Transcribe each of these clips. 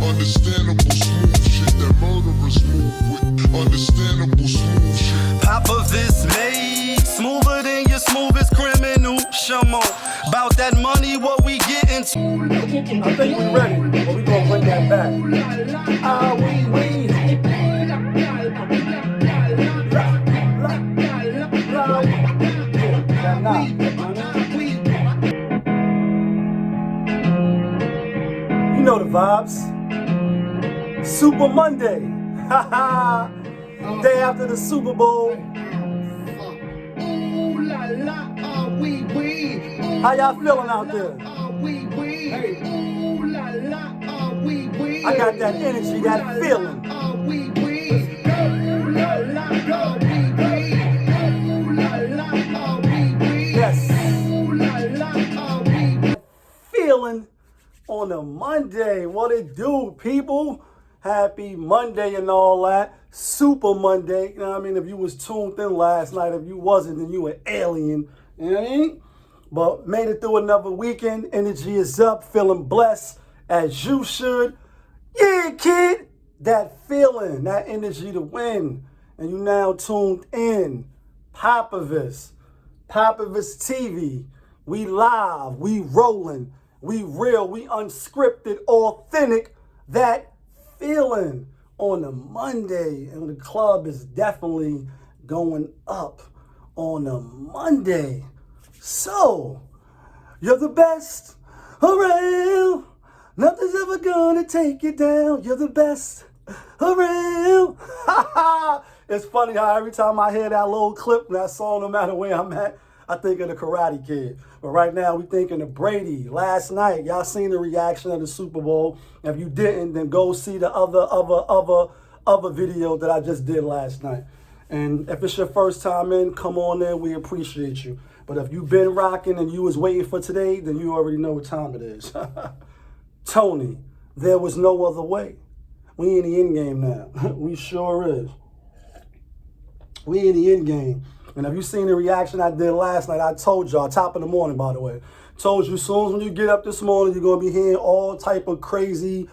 Understandable smooth shit that murderers move with. Understandable smooth shit. Pop of this made smoother than your smoothest criminal. Shamo, about that money, what we getting to? I think we ready, but we gonna bring that back. We. You know the vibes. Super Monday. Day after the Super Bowl. How y'all feeling out there? I got that energy, that feeling. Yes. Feeling on a Monday. What it do, people? Happy Monday and all that. Super Monday. You know what I mean? If you was tuned in last night, if you wasn't, then you an alien. You know what I mean? But made it through another weekend. Energy is up. Feeling blessed as you should. Yeah, kid. That feeling, that energy to win. And you now tuned in. Popovich TV. We live. We rolling. We real. We unscripted. Authentic. That feeling on a Monday. And the club is definitely going up on a Monday. So, you're the best around. Nothing's ever gonna take you down. You're the best around. It's funny how every time I hear that little clip, that song, no matter where I'm at, I think of the Karate Kid. But right now, we thinking of Brady. Last night, y'all seen the reaction of the Super Bowl. If you didn't, then go see the other video that I just did last night. And if it's your first time in, come on in. We appreciate you. But if you've been rocking and you was waiting for today, then you already know what time it is. Tony, there was no other way. We in the end game now. We sure is. We in the end game. And if you seen the reaction I did last night, I told y'all, top of the morning, by the way. Told you, as soon as when you get up this morning, you're going to be hearing all type of crazy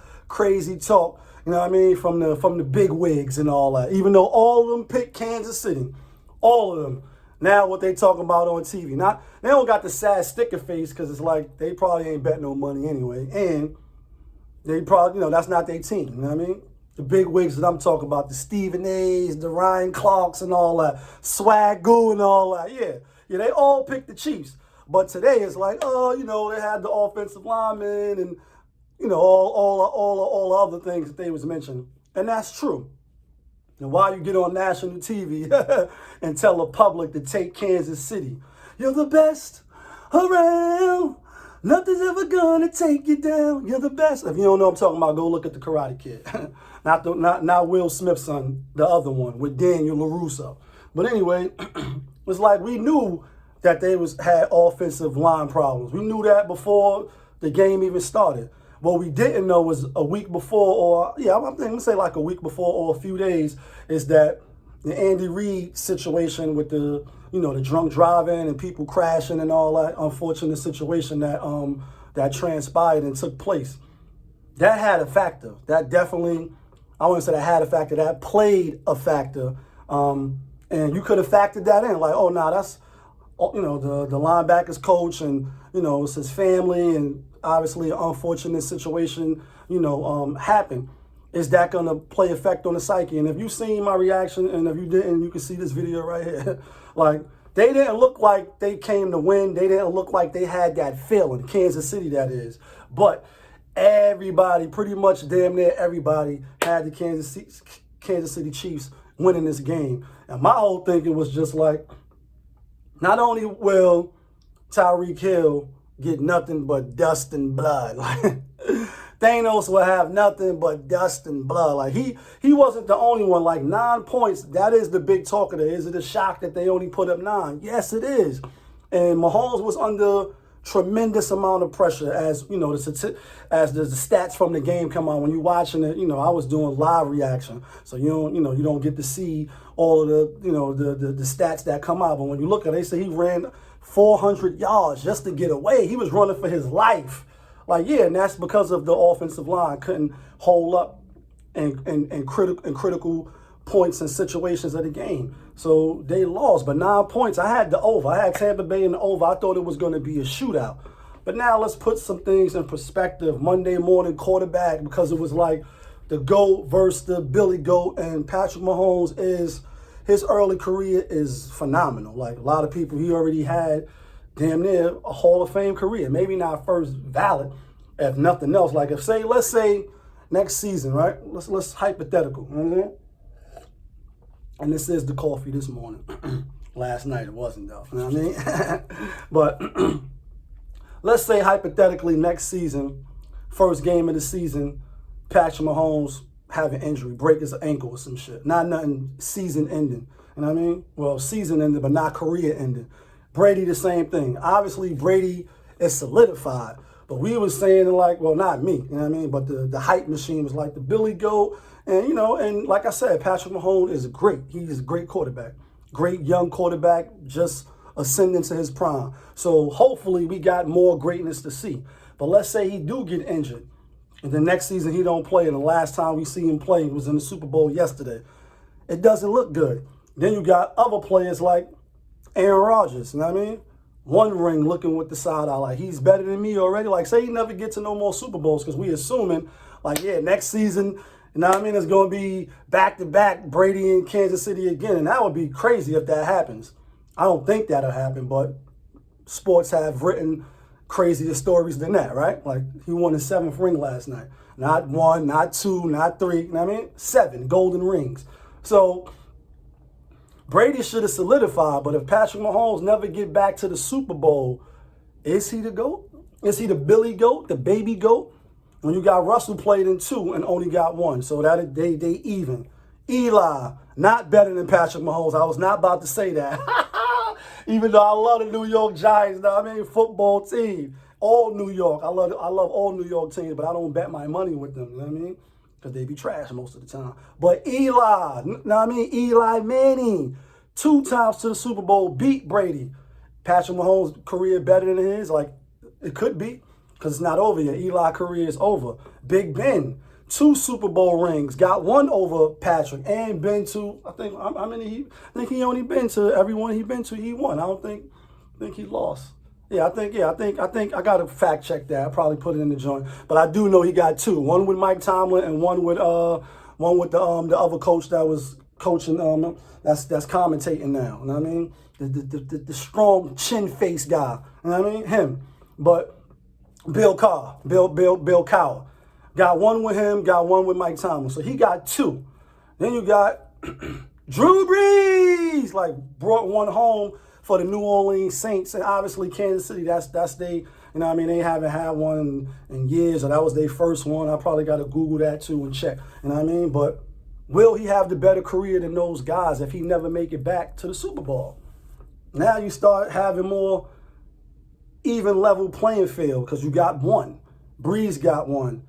talk. You know what I mean? From the big wigs and all that. Even though all of them picked Kansas City. All of them. Now what they talking about on TV. Not, they don't got the sad sticker face because it's like they probably ain't bet no money anyway. And they probably, you know, that's not their team. You know what I mean? The big wigs that I'm talking about, the Stephen A's, the Ryan Clarks and all that, Swagoo and all that. Yeah, they all picked the Chiefs. But today it's like, oh, you know, they had the offensive linemen and, you know, all the other things that they was mentioning. And that's true. And why you get on national TV and tell the public to take Kansas City? You're the best around. Nothing's ever gonna take you down. You're the best. If you don't know what I'm talking about, go look at the Karate Kid. not Will Smith's son, the other one with Daniel LaRusso. But anyway, it's like we knew that they had offensive line problems. We knew that before the game even started. What we didn't know was a week before, or I'm going to say like a week before or a few days, is that the Andy Reid situation with the, you know, the drunk driving and people crashing and all that unfortunate situation that transpired and took place. That had a factor. That definitely, I wouldn't say that had a factor, that played a factor. And you could have factored that in, like, oh, nah, that's, you know, the linebackers coach and, you know, it's his family and obviously an unfortunate situation, you know, happened. Is that going to play effect on the psyche? And if you've seen my reaction, and if you didn't, you can see this video right here. Like, they didn't look like they came to win. They didn't look like they had that feeling, Kansas City that is. But everybody, pretty much damn near everybody, had the Kansas City Chiefs winning this game. And my whole thinking was just like, not only will Tyreek Hill get nothing but dust and blood, like Thanos will have nothing but dust and blood. Like he wasn't the only one. Like 9 points, that is the big talk of it. Is it a shock that they only put up 9? Yes, it is. And Mahomes was under tremendous amount of pressure, as you know, as the stats from the game come on. When you're watching it, you know, I was doing live reaction, so you don't get to see all of the stats that come out. But when you look at it, they say he ran 400 yards just to get away. He was running for his life Like, yeah, and that's because of the offensive line couldn't hold up in critical points and situations of the game. So they lost, but 9 points. I had the over. I had Tampa Bay in the over. I thought it was going to be a shootout. But now let's put some things in perspective. Monday morning quarterback, because it was like the GOAT versus the Billy GOAT, and Patrick Mahomes his early career is phenomenal. Like a lot of people, he already had damn near a Hall of Fame career. Maybe not first ballot, if nothing else. Like let's say next season, right? Let's hypothetical. You know what I mean? And this is the coffee this morning. Last night it wasn't though. You know what I mean? But let's say hypothetically next season, first game of the season, Patrick Mahomes have an injury, break his ankle or some shit. Not nothing season ending. You know what I mean? Well, season ending, but not career ending. Brady, the same thing. Obviously, Brady is solidified. But we was saying like, well, not me, you know what I mean? But the hype machine was like the Billy GOAT. And, you know, and like I said, Patrick Mahomes is great. He's a great quarterback. Great young quarterback, just ascending to his prime. So hopefully we got more greatness to see. But let's say he do get injured. And the next season he don't play. And the last time we see him play was in the Super Bowl yesterday. It doesn't look good. Then you got other players like Aaron Rodgers, you know what I mean? One ring looking with the side eye, like he's better than me already. Like say he never gets to no more Super Bowls because we assuming like, yeah, next season, you know what I mean, it's going to be back-to-back Brady in Kansas City again. And that would be crazy if that happens. I don't think that'll happen, but sports have written crazier stories than that, right? Like he won his 7th ring last night. Not 1, not 2, not 3, you know what I mean? 7 golden rings. So Brady should have solidified, but if Patrick Mahomes never get back to the Super Bowl, is he the GOAT? Is he the Billy GOAT, the baby GOAT? When you got Russell played in 2 and only got 1, so that they even. Eli, not better than Patrick Mahomes. I was not about to say that. Even though I love the New York Giants, you know what I mean, football team. All New York. I love all New York teams, but I don't bet my money with them, you know what I mean? Because they be trash most of the time. But Eli, you know what I mean? Eli Manning, 2 times to the Super Bowl, beat Brady. Patrick Mahomes' career better than his? Like, it could be, because it's not over yet. Eli's career is over. Big Ben, 2 Super Bowl rings, got 1 over Patrick, and been to, I think he only been to everyone he been to, he won. I don't think he lost. I think I gotta fact check that. I probably put it in the joint, but I do know he got 2. One with Mike Tomlin and one with the other coach that was coaching that's commentating now. You know what I mean? The strong chin face guy. You know what I mean? Him. But Bill Cowher. Got 1 with him, got 1 with Mike Tomlin. So he got 2. Then you got Drew Brees, like brought 1 home for the New Orleans Saints, and obviously Kansas City, that's they, you know what I mean, they haven't had one in years, or that was their first one. I probably got to Google that too and check, you know what I mean? But will he have the better career than those guys if he never make it back to the Super Bowl? Now you start having more even level playing field because you got 1. Breeze got 1.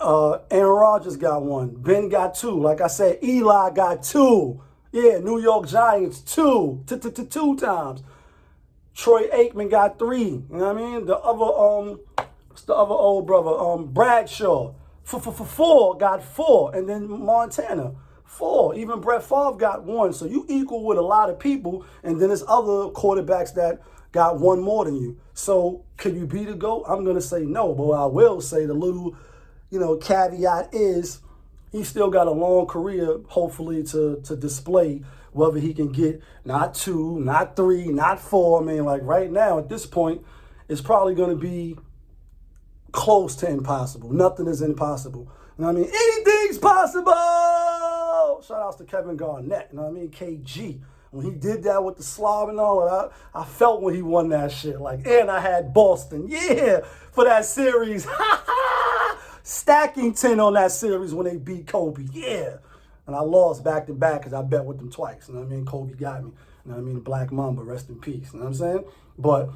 Aaron Rodgers got 1. Ben got 2. Like I said, Eli got 2. Yeah, New York Giants, 2 times. Troy Aikman got 3. You know what I mean? The other, what's the other old brother? Bradshaw, 4 got 4. And then Montana, 4. Even Brett Favre got 1. So you equal with a lot of people. And then there's other quarterbacks that got 1 more than you. So can you be the GOAT? I'm going to say no. But I will say the little, caveat is, he still got a long career, hopefully, to display whether he can get not 2, not 3, not 4. I mean, like right now, at this point, it's probably going to be close to impossible. Nothing is impossible. You know what I mean? Anything's possible! Shout outs to Kevin Garnett, you know what I mean? KG. When he did that with the slob and all that, I felt when he won that shit. Like, and I had Boston, for that series. Stacking 10 on that series when they beat Kobe. And I lost back-to-back because I bet with them twice. You know what I mean? Kobe got me. You know what I mean? Black Mamba, rest in peace. You know what I'm saying? But,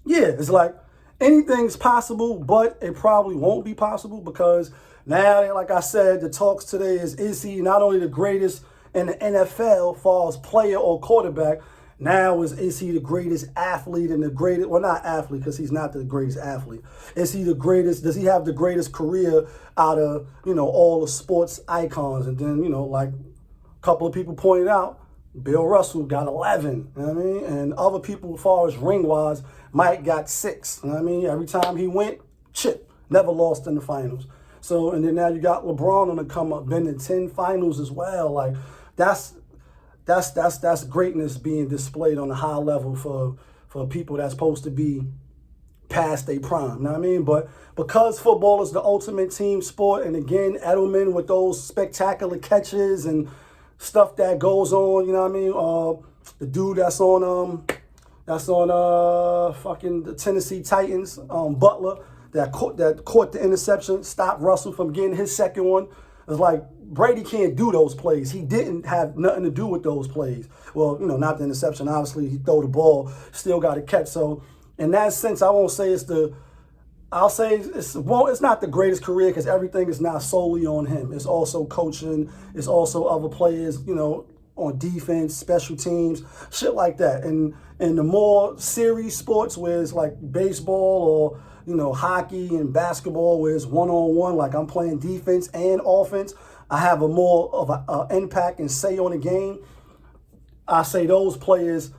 it's like anything's possible, but it probably won't be possible because now, like I said, the talks today is he not only the greatest in the NFL as far as player or quarterback, Now is he the greatest athlete and the greatest, well, not athlete because he's not the greatest athlete. Is he the greatest, does he have the greatest career out of, all the sports icons? And then, like a couple of people pointed out, Bill Russell got 11, you know what I mean? And other people, as far as ring-wise, Mike got 6, you know what I mean? Every time he went, chip, never lost in the finals. So, and then now you got LeBron on the come up, been in 10 finals as well. Like, that's greatness being displayed on a high level for people that's supposed to be past their prime. You know what I mean? But because football is the ultimate team sport, and again, Edelman with those spectacular catches and stuff that goes on, you know what I mean? The dude that's on fucking the Tennessee Titans, Butler, that caught the interception, stopped Russell from getting his second one. It's like Brady can't do those plays. He didn't have nothing to do with those plays. Well, not the interception. Obviously, he threw the ball, still got a catch. So in that sense, I won't say it's not the greatest career because everything is not solely on him. It's also coaching. It's also other players, on defense, special teams, shit like that. And the more serious sports where it's like baseball or hockey and basketball where it's one-on-one, like I'm playing defense and offense, I have a more of an impact and say on the game. I say those players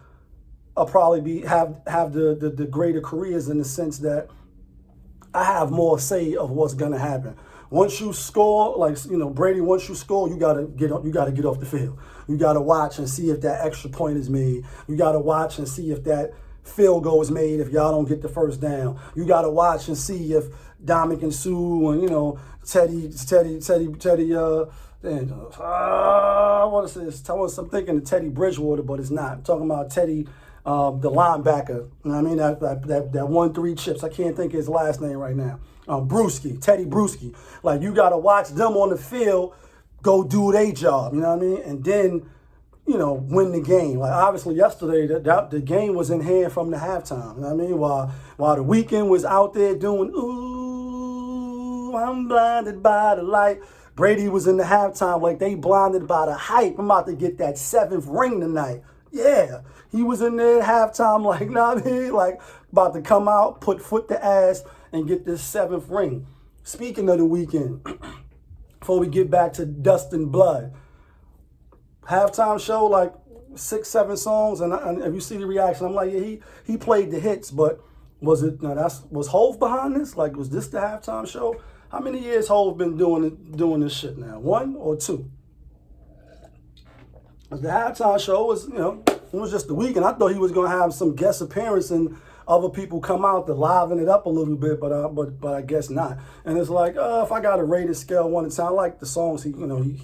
will probably have the greater careers in the sense that I have more say of what's gonna happen. Once you score, like Brady, once you score, you gotta get off the field. You gotta watch and see if that extra point is made. You gotta watch and see if that field goal is made if y'all don't get the first down. You got to watch and see if Dominic and Sue and, Teddy, I want to say this. I'm thinking of Teddy Bridgewater, but it's not. I'm talking about Teddy, the linebacker. You know what I mean? That 1-3 chips. I can't think of his last name right now. Teddy Bruschi. Like, you got to watch them on the field go do their job. You know what I mean? And then, win the game. Like, obviously, yesterday, the game was in hand from the halftime. You know what I mean? While the Weeknd was out there doing, ooh, I'm blinded by the light. Brady was in the halftime like they blinded by the hype. I'm about to get that 7th ring tonight. Yeah. He was in there at halftime like, nah, man, like about to come out, put foot to ass, and get this 7th ring. Speaking of the Weeknd, before we get back to Dust and Blood, halftime show, like 6-7 songs, and if you see the reaction, I'm like, yeah, he played the hits, but was Hov behind this? Like, was this the halftime show? How many years Hov been doing this shit now? 1 or 2? The halftime show was, it was just the Weeknd. I thought he was gonna have some guest appearance and other people come out to liven it up a little bit, but I guess not. And it's like, if I got to rate a scale 1 to 10, I like the songs he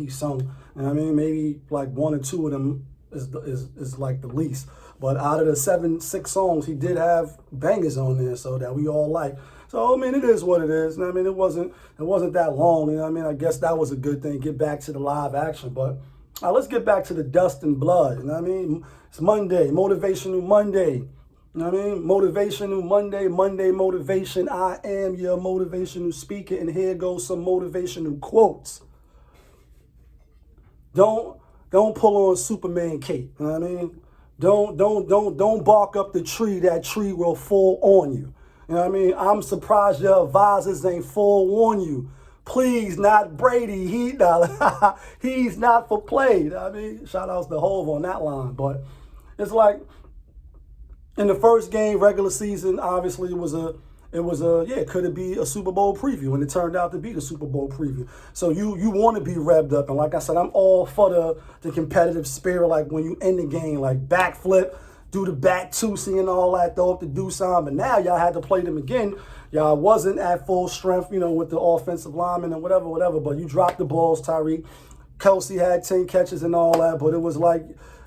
sung. You know what I mean? Maybe like 1 or 2 of them is like the least. But out of the 6 songs, he did have bangers on there, so that we all like. So I mean, it is what it is. You know what I mean? It wasn't that long. You know what I mean? I guess that was a good thing. Get back to the live action, but let's get back to the Dust and Blood. You know what I mean? It's Monday, Motivational Monday. You know what I mean? Motivational Monday motivation. I am your motivational speaker, and here goes some motivational quotes. Don't pull on Superman cape. You know what I mean? Don't bark up the tree. That tree will fall on you. You know what I mean? I'm surprised your advisors ain't forewarn you. Please, not Brady. He's not for play. You know what I mean? Shout outs to Hov on that line. But it's like, in the first game, regular season, obviously could it be a Super Bowl preview? And it turned out to be the Super Bowl preview. So you want to be revved up. And like I said, I'm all for the competitive spirit, like when you end the game, like backflip, do the back two-see and all that, throw up the do sign. But now y'all had to play them again. Y'all wasn't at full strength, with the offensive linemen and whatever. But you dropped the balls, Tyreek. Kelsey had 10 catches and all that. But it was like,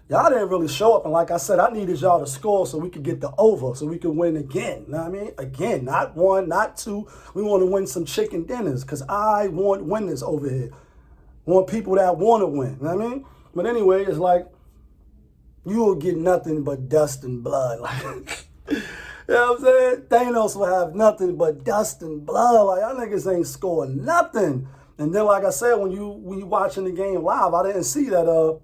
y'all didn't really show up. And like I said, I needed y'all to score so we could get the over, so we could win again. You know what I mean? Again, not 1, not 2. We want to win some chicken dinners because I want winners over here. I want people that want to win. You know what I mean? But anyway, it's like, you will get nothing but dust and blood. Like, you know what I'm saying? Thanos will have nothing but dust and blood. Like, y'all niggas ain't scoring nothing. And then, like I said, when you watching the game live, I didn't see that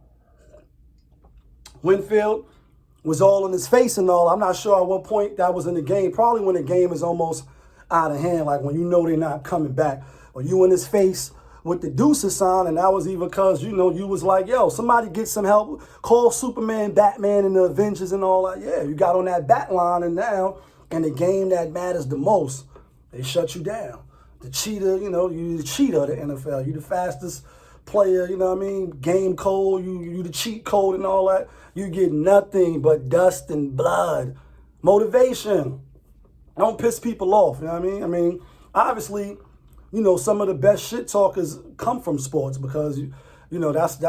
Winfield was all in his face and all. I'm not sure at what point that was in the game. Probably when the game is almost out of hand, like when you know they're not coming back. Or you in his face with the deuces sign, and that was even because, you know, you was like, yo, somebody get some help. Call Superman, Batman, and the Avengers and all that. Yeah, you got on that bat line, and now in the game that matters the most, they shut you down. The cheater, you know, you the cheater of the NFL. You the fastest player, you know what I mean? Game code, you the cheat code and all that. You get nothing but dust and blood. Motivation. Don't piss people off, you know what I mean? I mean, obviously, you know, some of the best shit talkers come from sports because, you know, that's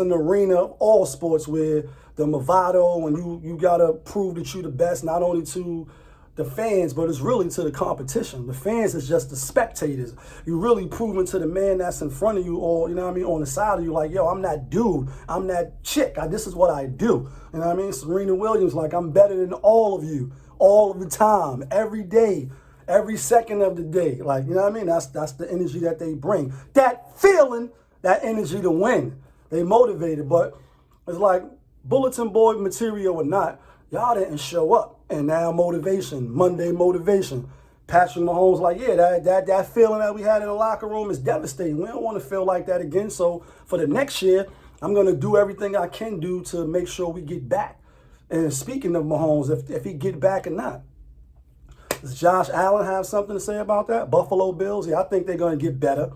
an arena of all sports where the bravado and you gotta prove that you the best, not only to the fans, but it's really to the competition. The fans is just the spectators. You really proving to the man that's in front of you, or, you know what I mean, on the side of you, like, yo, I'm that dude, I'm that chick, this is what I do. You know what I mean? Serena Williams, like, I'm better than all of you, all of the time, every day, every second of the day. Like, you know what I mean? That's the energy that they bring. That feeling, that energy to win. They motivated, but it's like bulletin board material or not, y'all didn't show up. And now motivation, Monday motivation. Patrick Mahomes like, yeah, that feeling that we had in the locker room is devastating. We don't want to feel like that again. So for the next year, I'm going to do everything I can do to make sure we get back. And speaking of Mahomes, if he get back or not, does Josh Allen have something to say about that? Buffalo Bills, yeah, I think they're going to get better.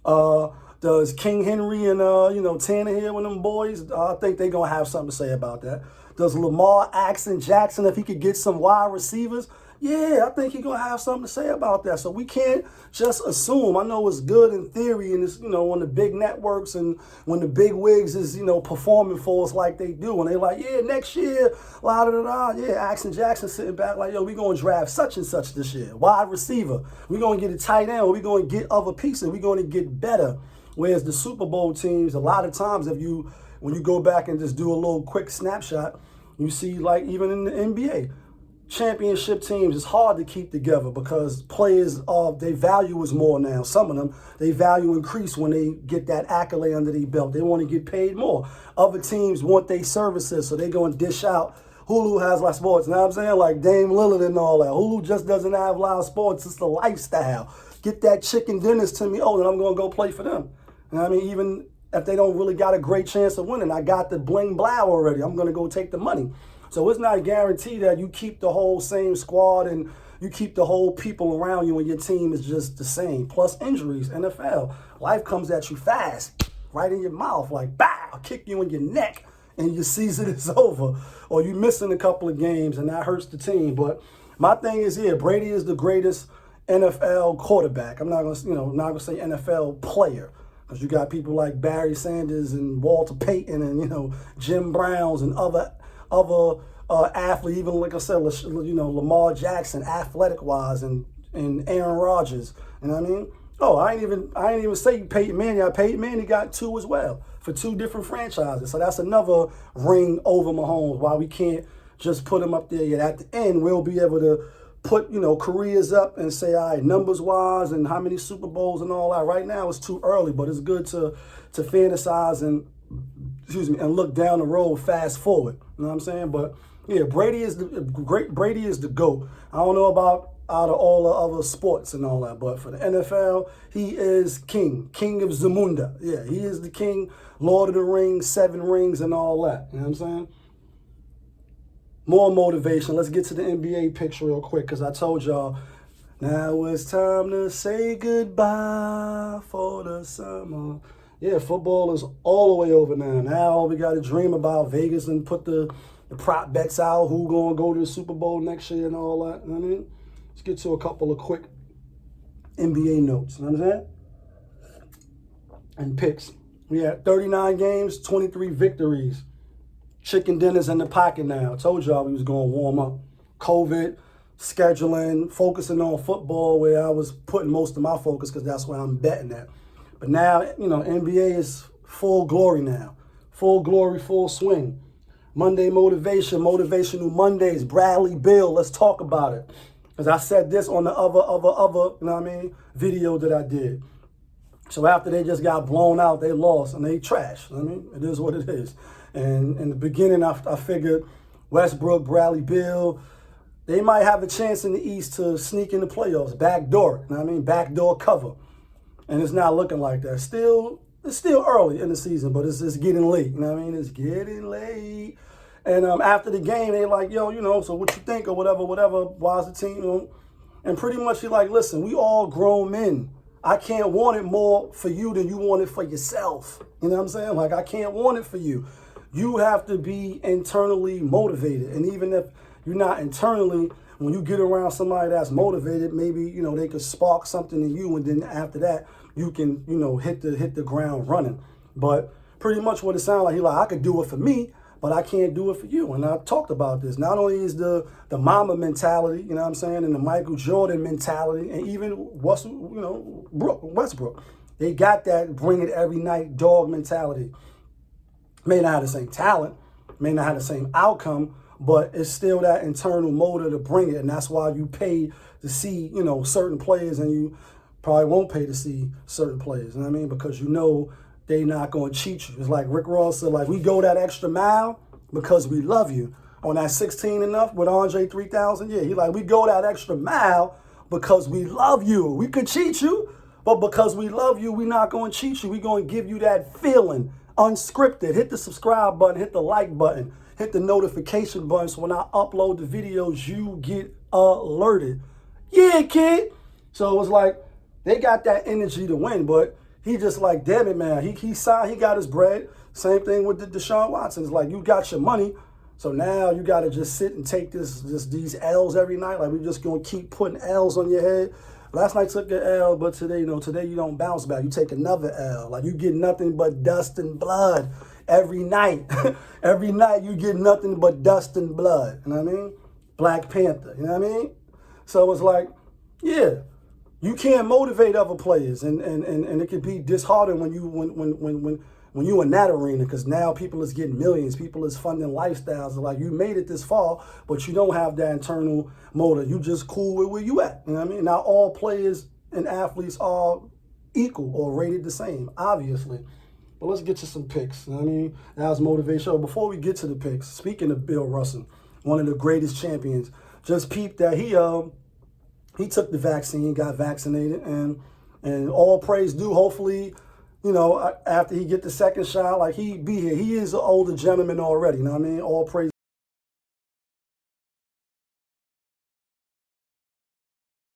Does King Henry and, you know, Tannehill and them boys, I think they're going to have something to say about that. Does Lamar Jackson, if he could get some wide receivers, yeah, I think he's going to have something to say about that. So we can't just assume. I know it's good in theory, and it's, you know, on the big networks and when the big wigs is, you know, performing for us like they do. And they like, yeah, next year, la da da da. Yeah, Jackson sitting back like, yo, we going to draft such and such this year. Wide receiver. We're going to get a tight end. We're going to get other pieces. We're going to get better. Whereas the Super Bowl teams, a lot of times, when you go back and just do a little quick snapshot, you see, like, even in the NBA, championship teams, it's hard to keep together because players, their value is more now. Some of them, they value increase when they get that accolade under their belt. They want to get paid more. Other teams want their services, so they go and dish out. Hulu has live sports, you know what I'm saying? Like Dame Lillard and all that. Hulu just doesn't have live sports. It's the lifestyle. Get that chicken dinners to me. Oh, then I'm going to go play for them. You know what I mean? Even if they don't really got a great chance of winning, I got the bling blow already. I'm going to go take the money. So it's not a guarantee that you keep the whole same squad and you keep the whole people around you and your team is just the same. Plus injuries, NFL. Life comes at you fast, right in your mouth, like, bah, I'll kick you in your neck and your season is over. Or you missing a couple of games and that hurts the team. But my thing is, yeah, Brady is the greatest NFL quarterback. I'm not going to, not going to say NFL player. Because you got people like Barry Sanders and Walter Payton and, Jim Browns and other athletes, even like I said, Lamar Jackson, athletic-wise, and Aaron Rodgers. You know what I mean? Oh, I ain't even say Peyton Manning. Peyton Manning got 2 as well for 2 different franchises. So that's another ring over Mahomes. Why we can't just put him up there yet. At the end, we'll be able to put, careers up and say, all right, numbers-wise and how many Super Bowls and all that. Right now, it's too early, but it's good to fantasize and look down the road, fast forward. You know what I'm saying? But yeah, Brady is the GOAT. I don't know about out of all the other sports and all that, but for the NFL, he is king of Zamunda. Yeah, he is the king, Lord of the Rings, 7 rings and all that. You know what I'm saying? More motivation. Let's get to the NBA picture real quick because I told y'all, now it's time to say goodbye for the summer. Yeah, football is all the way over now. Now all we got to dream about Vegas and put the prop bets out, who going to go to the Super Bowl next year and all that. You know what I mean? Let's get to a couple of quick NBA notes. You know what I'm saying? And picks. We had 39 games, 23 victories. Chicken dinners in the pocket now. I told y'all we was going to warm up. COVID, scheduling, focusing on football where I was putting most of my focus because that's where I'm betting at. But now, NBA is full glory now. Full glory, full swing. Monday motivation, motivational Mondays, Bradley Beal, let's talk about it. Because I said this on the other, video that I did. So after they just got blown out, they lost and they trash. I mean, it is what it is. And in the beginning, I figured Westbrook, Bradley, Beal, they might have a chance in the East to sneak in the playoffs, backdoor. You know what I mean? Backdoor cover. And it's not looking like that. It's still early in the season, but it's getting late. You know what I mean? It's getting late. And after the game, they like, yo, you know, so what you think or whatever, why's the team, you know? And pretty much you're like, listen, we all grown men. I can't want it more for you than you want it for yourself. You know what I'm saying? Like, I can't want it for you. You have to be internally motivated. And even if you're not internally, when you get around somebody that's motivated, maybe, you know, they could spark something in you. And then after that, you can, you know, hit the ground running. But pretty much what it sounds like, I could do it for me, but I can't do it for you. And I talked about this. Not only is the mama mentality, you know what I'm saying, and the Michael Jordan mentality, and even Westbrook, they got that bring it every night dog mentality. May not have the same talent, may not have the same outcome, but it's still that internal motor to bring it. And that's why you pay to see, you know, certain players, and you probably won't pay to see certain players. You know what I mean? Because you know they not going to cheat you. It's like Rick Ross said, like, we go that extra mile because we love you. On that 16 enough with Andre 3000, yeah, he like, we go that extra mile because we love you. We could cheat you, but because we love you, we not going to cheat you. We going to give you that feeling, unscripted. Hit the subscribe button, hit the like button, hit the notification button, so when I upload the videos, you get alerted. Yeah, kid. So it was like, they got that energy to win, but he just like, damn it, man. He signed, he got his bread. Same thing with the Deshaun Watson. It's like, you got your money, so now you got to just sit and take these L's every night. Like, we just going to keep putting L's on your head. Last night took an L, but today, today you don't bounce back. You take another L. Like, you get nothing but dust and blood every night. Every night you get nothing but dust and blood. You know what I mean? Black Panther. You know what I mean? So it's like, yeah. You can't motivate other players, and it can be disheartening when you in that arena, because now people is getting millions, people is funding lifestyles. Like, you made it this far, but you don't have that internal motor. You just cool with where you at. You know what I mean? Not all players and athletes are equal or rated the same, obviously. But let's get to some picks. You know what I mean? That was motivation. So before we get to the picks, speaking of Bill Russell, one of the greatest champions, just peep that he took the vaccine, got vaccinated, and all praise due. Hopefully, after he get the second shot, like, he be here. He is an older gentleman already, you know what I mean? All praise